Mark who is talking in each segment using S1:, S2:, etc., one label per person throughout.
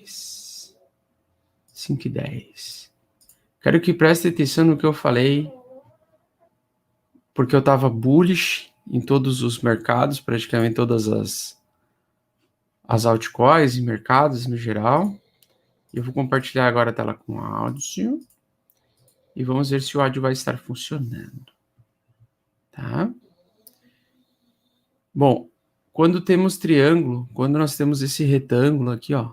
S1: 5:10. 5:10. Quero que preste atenção no que eu falei, porque eu estava bullish em todos os mercados, praticamente todas as altcoins e mercados no geral. Eu vou compartilhar agora a tela com áudio e vamos ver se o áudio vai estar funcionando. Tá? Bom, quando temos triângulo, quando nós temos esse retângulo aqui, ó,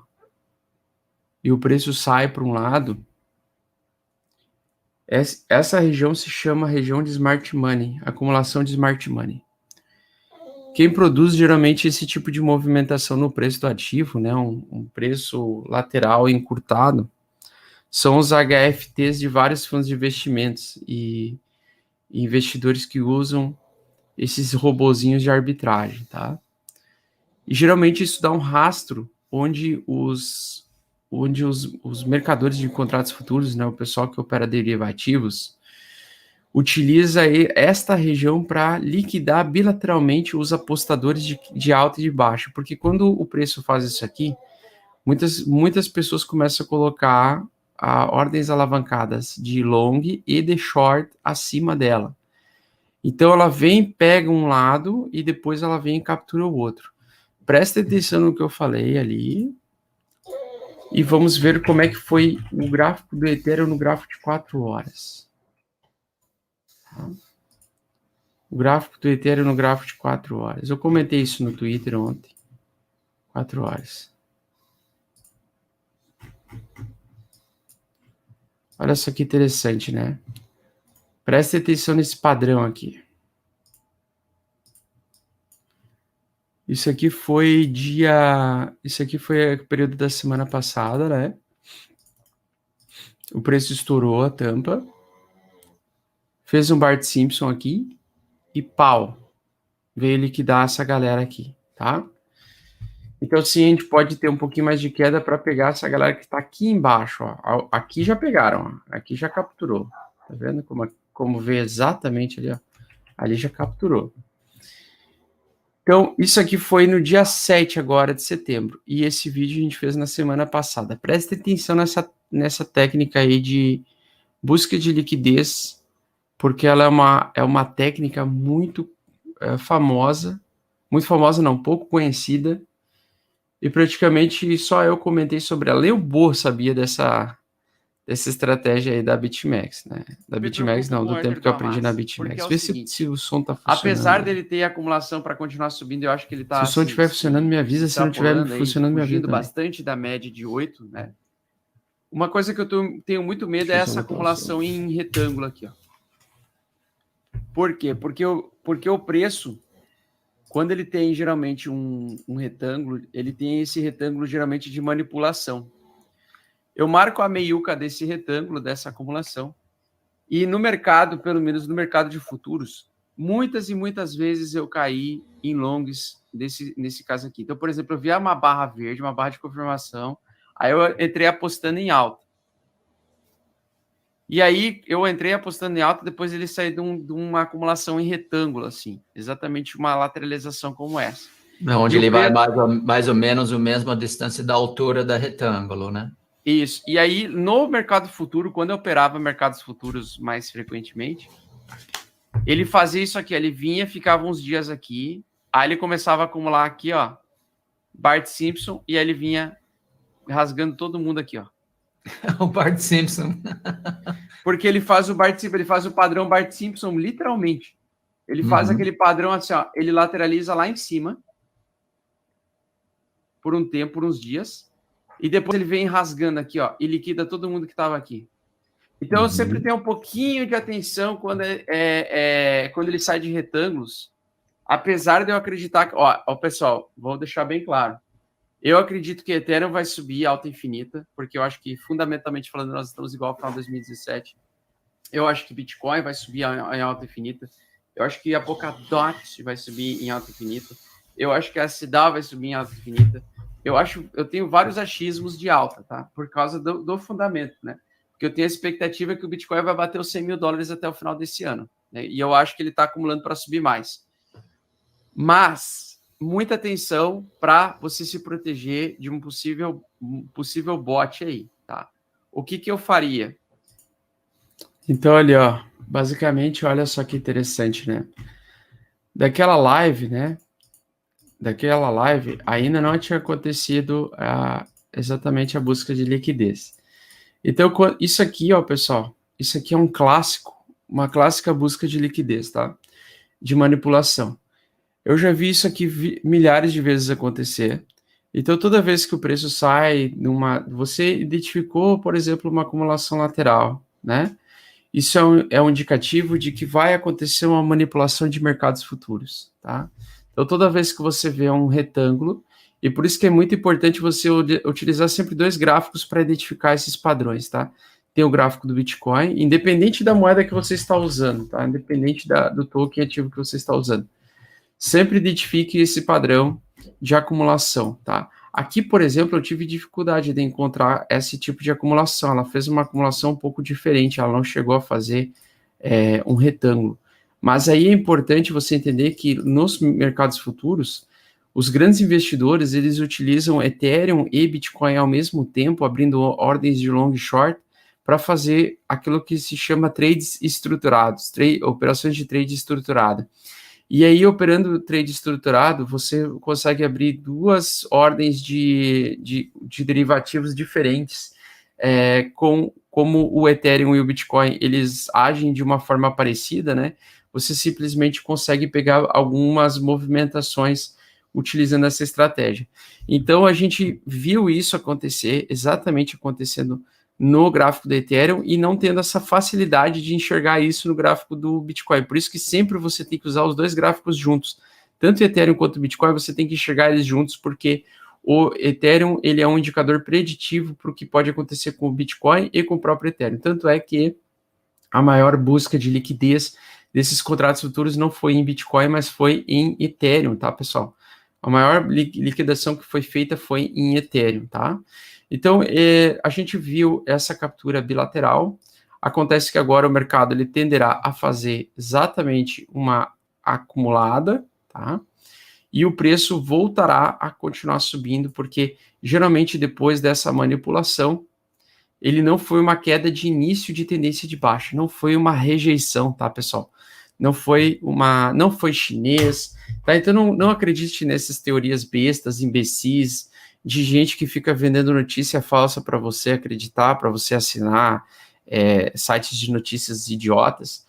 S1: e o preço sai para um lado, essa região se chama região de Smart Money, acumulação de Smart Money. Quem produz geralmente esse tipo de movimentação no preço do ativo, né, um preço lateral encurtado, são os HFTs de vários fundos de investimentos e investidores que usam esses robozinhos de arbitragem, tá? E geralmente isso dá um rastro onde os mercadores de contratos futuros, né, o pessoal que opera derivativos, utiliza esta região para liquidar bilateralmente os apostadores de alta e de baixa, porque quando o preço faz isso aqui, muitas pessoas começam a colocar ordens alavancadas de long e de short acima dela. Então ela vem, pega um lado e depois ela vem e captura o outro. Presta atenção no que eu falei ali e vamos ver como é que foi o gráfico do Ethereum no gráfico de 4 horas. O gráfico do Ethereum no gráfico de 4 horas. Eu comentei isso no Twitter ontem. 4 horas. Olha só que interessante, né? Preste atenção nesse padrão aqui. Isso aqui foi o período da semana passada, né? O preço estourou a tampa. Fez um Bart Simpson aqui. E pau. Veio liquidar essa galera aqui, tá? Então, sim, a gente pode ter um pouquinho mais de queda para pegar essa galera que está aqui embaixo, ó. Aqui já pegaram, ó. Aqui já capturou. Tá vendo como vê exatamente ali, ó? Ali já capturou. Então, isso aqui foi no dia 7 agora de setembro. E esse vídeo a gente fez na semana passada. Preste atenção nessa técnica aí de busca de liquidez, porque ela é uma técnica muito famosa. Muito famosa não, pouco conhecida. E praticamente só eu comentei sobre ela. Nem o Bo sabia dessa estratégia aí da BitMEX, né? Da BitMEX não, do tempo que eu aprendi na BitMEX. Vê se o som tá funcionando.
S2: Apesar dele ter acumulação para continuar subindo, eu acho que ele tá...
S1: Se o som estiver funcionando, me avisa. Se não estiver funcionando, me avisa
S2: fugindo bastante da média de 8, né? Uma coisa que eu tenho muito medo é essa acumulação em retângulo aqui, ó. Por quê? Porque o preço, quando ele tem geralmente um retângulo, ele tem esse retângulo geralmente de manipulação. Eu marco a meiuca desse retângulo, dessa acumulação, e no mercado, pelo menos no mercado de futuros, muitas e muitas vezes eu caí em longs nesse caso aqui. Então, por exemplo, eu vi uma barra verde, uma barra de confirmação, aí eu entrei apostando em alta. E aí eu entrei apostando em alta, depois ele saiu de uma acumulação em retângulo, assim, exatamente uma lateralização como essa.
S3: Onde ele vai mais ou menos a mesma distância da altura da retângulo, né?
S2: Isso. E aí, no mercado futuro, quando eu operava mercados futuros mais frequentemente, ele fazia isso aqui, ele vinha, ficava uns dias aqui, aí ele começava a acumular aqui, ó, Bart Simpson, e aí ele vinha rasgando todo mundo aqui, ó.
S3: O Bart Simpson.
S2: Porque ele faz o Bart Simpson, ele faz o padrão Bart Simpson, literalmente. Ele faz aquele padrão assim, ó, ele lateraliza lá em cima, por um tempo, por uns dias, e depois ele vem rasgando aqui, ó, e liquida todo mundo que estava aqui. Então, eu sempre tenho um pouquinho de atenção quando, quando ele sai de retângulos, apesar de eu acreditar que... Ó, pessoal, vou deixar bem claro. Eu acredito que Ethereum vai subir alta infinita, porque eu acho que, fundamentalmente falando, nós estamos igual ao final de 2017. Eu acho que Bitcoin vai subir em alta infinita. Eu acho que a Polkadot vai subir em alta infinita. Eu acho que a SDAO vai subir em alta infinita. Eu tenho vários achismos de alta, tá? Por causa do fundamento, né? Porque eu tenho a expectativa que o Bitcoin vai bater os 100 mil dólares até o final desse ano, né? E eu acho que ele está acumulando para subir mais. Mas muita atenção para você se proteger de um possível bot aí, tá? O que eu faria?
S1: Então, ali, ó, basicamente, olha só que interessante, né? Daquela live, né? Daquela live, ainda não tinha acontecido exatamente a busca de liquidez. Então, isso aqui, ó, pessoal, isso aqui é um clássico, uma clássica busca de liquidez, tá? De manipulação. Eu já vi isso aqui milhares de vezes acontecer. Então, toda vez que o preço sai você identificou, por exemplo, uma acumulação lateral, né? Isso é um indicativo de que vai acontecer uma manipulação de mercados futuros, tá? Então, toda vez que você vê um retângulo, e por isso que é muito importante você utilizar sempre 2 gráficos para identificar esses padrões, tá? Tem o gráfico do Bitcoin, independente da moeda que você está usando, tá? Independente do token ativo que você está usando. Sempre identifique esse padrão de acumulação, tá? Aqui, por exemplo, eu tive dificuldade de encontrar esse tipo de acumulação. Ela fez uma acumulação um pouco diferente, ela não chegou a fazer um retângulo. Mas aí é importante você entender que nos mercados futuros, os grandes investidores, eles utilizam Ethereum e Bitcoin ao mesmo tempo, abrindo ordens de long e short, para fazer aquilo que se chama trades estruturados, operações de trade estruturada. E aí, operando o trade estruturado, você consegue abrir 2 ordens de derivativos diferentes, como o Ethereum e o Bitcoin, eles agem de uma forma parecida, né? Você simplesmente consegue pegar algumas movimentações utilizando essa estratégia. Então, a gente viu isso acontecer, exatamente acontecendo no gráfico do Ethereum e não tendo essa facilidade de enxergar isso no gráfico do Bitcoin. Por isso que sempre você tem que usar os 2 gráficos juntos. Tanto o Ethereum quanto o Bitcoin, você tem que enxergar eles juntos, porque o Ethereum ele é um indicador preditivo para o que pode acontecer com o Bitcoin e com o próprio Ethereum. Tanto é que a maior busca de liquidez desses contratos futuros não foi em Bitcoin, mas foi em Ethereum, tá, pessoal? A maior liquidação que foi feita foi em Ethereum, tá? Então, a gente viu essa captura bilateral. Acontece que agora o mercado ele tenderá a fazer exatamente uma acumulada, tá? E o preço voltará a continuar subindo, porque geralmente depois dessa manipulação, ele não foi uma queda de início de tendência de baixa, não foi uma rejeição, tá, pessoal? Não foi chinês, tá? Então não acredite nessas teorias bestas, imbecis, de gente que fica vendendo notícia falsa para você acreditar, para você assinar sites de notícias idiotas.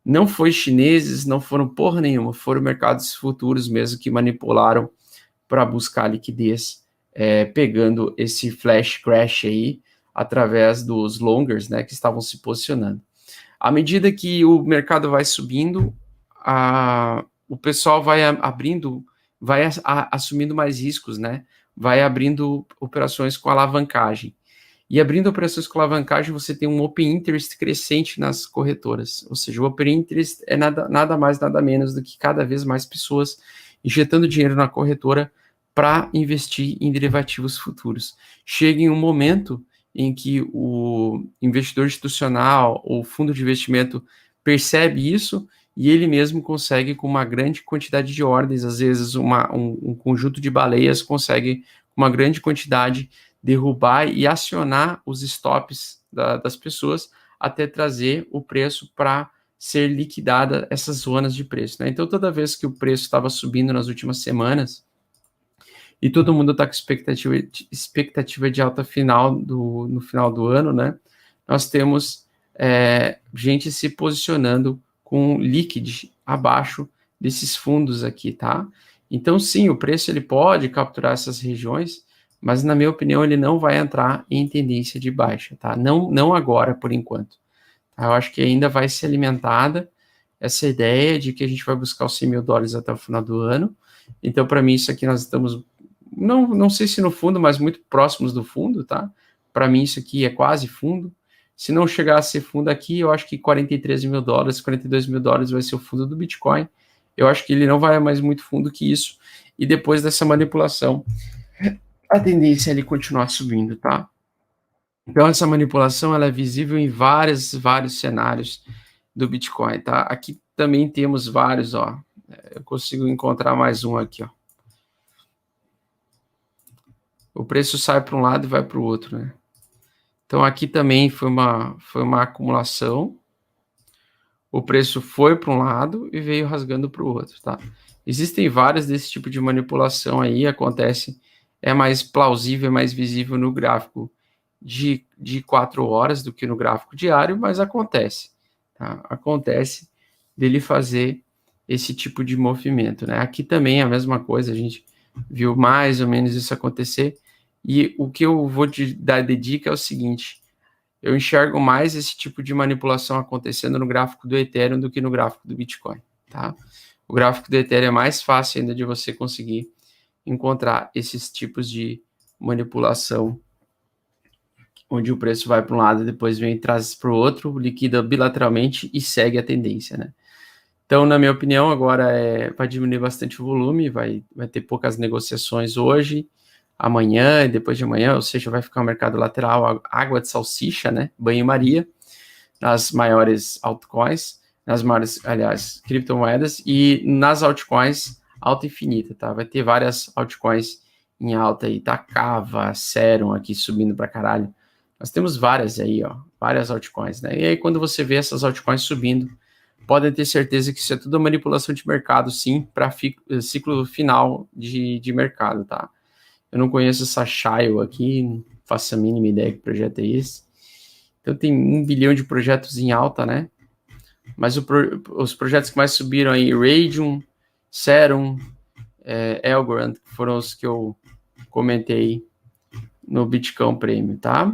S1: Não foi chineses, não foram porra nenhuma, foram mercados futuros mesmo que manipularam para buscar liquidez, pegando esse flash crash aí através dos longers, né, que estavam se posicionando. À medida que o mercado vai subindo, o pessoal vai assumindo mais riscos, né? Vai abrindo operações com alavancagem. E abrindo operações com alavancagem, você tem um open interest crescente nas corretoras. Ou seja, o open interest é nada mais, nada menos do que cada vez mais pessoas injetando dinheiro na corretora para investir em derivativos futuros. Chega em um momento em que o investidor institucional ou fundo de investimento percebe isso e ele mesmo consegue, com uma grande quantidade de ordens, às vezes um conjunto de baleias consegue, com uma grande quantidade, derrubar e acionar os stops das pessoas até trazer o preço para ser liquidada essas zonas de preço, né? Então, toda vez que o preço estava subindo nas últimas semanas, e todo mundo está com expectativa de alta no final do ano, né? Nós temos gente se posicionando com liquid abaixo desses fundos aqui, tá? Então, sim, o preço ele pode capturar essas regiões, mas, na minha opinião, ele não vai entrar em tendência de baixa, tá? Não agora, por enquanto. Tá? Eu acho que ainda vai ser alimentada essa ideia de que a gente vai buscar os 100 mil dólares até o final do ano. Então, para mim, isso aqui nós estamos, não sei se no fundo, mas muito próximos do fundo, tá? Para mim, isso aqui é quase fundo. Se não chegar a ser fundo aqui, eu acho que 43 mil dólares, 42 mil dólares vai ser o fundo do Bitcoin. Eu acho que ele não vai mais muito fundo que isso. E depois dessa manipulação, a tendência é ele continuar subindo, tá? Então, essa manipulação ela é visível em vários cenários do Bitcoin, tá? Aqui também temos vários, ó. Eu consigo encontrar mais um aqui, ó. o preço sai para um lado e vai para o outro, né? Então aqui também foi uma acumulação, o preço foi para um lado e veio rasgando para o outro, tá? Existem várias desse tipo de manipulação aí, acontece, é mais plausível, é mais visível no gráfico de 4 horas do que no gráfico diário, mas acontece, tá? Acontece dele fazer esse tipo de movimento, né? Aqui também é a mesma coisa, a gente viu mais ou menos isso acontecer, e o que eu vou te dar de dica é o seguinte: eu enxergo mais esse tipo de manipulação acontecendo no gráfico do Ethereum do que no gráfico do Bitcoin, tá? O gráfico do Ethereum é mais fácil ainda de você conseguir encontrar esses tipos de manipulação, onde o preço vai para um lado e depois vem e traz para o outro, liquida bilateralmente e segue a tendência, né? Então, na minha opinião, agora vai diminuir bastante o volume, vai ter poucas negociações hoje, amanhã e depois de amanhã, ou seja, vai ficar um mercado lateral, água de salsicha, né? Banho-maria, nas maiores altcoins, nas maiores, aliás, criptomoedas, e nas altcoins, alta infinita, tá? Vai ter várias altcoins em alta aí, tá? Cava, Serum aqui subindo pra caralho. Nós temos várias aí, ó, várias altcoins, né? E aí, quando você vê essas altcoins subindo, podem ter certeza que isso é tudo manipulação de mercado, sim, para ciclo final de mercado, tá? Eu não conheço essa Shile aqui, não faço a mínima ideia que projeto é esse. Então tem 1 bilhão de projetos em alta, né? Mas os projetos que mais subiram aí, Radium, Serum, Algorand, foram os que eu comentei no Bitcoin Premium, tá?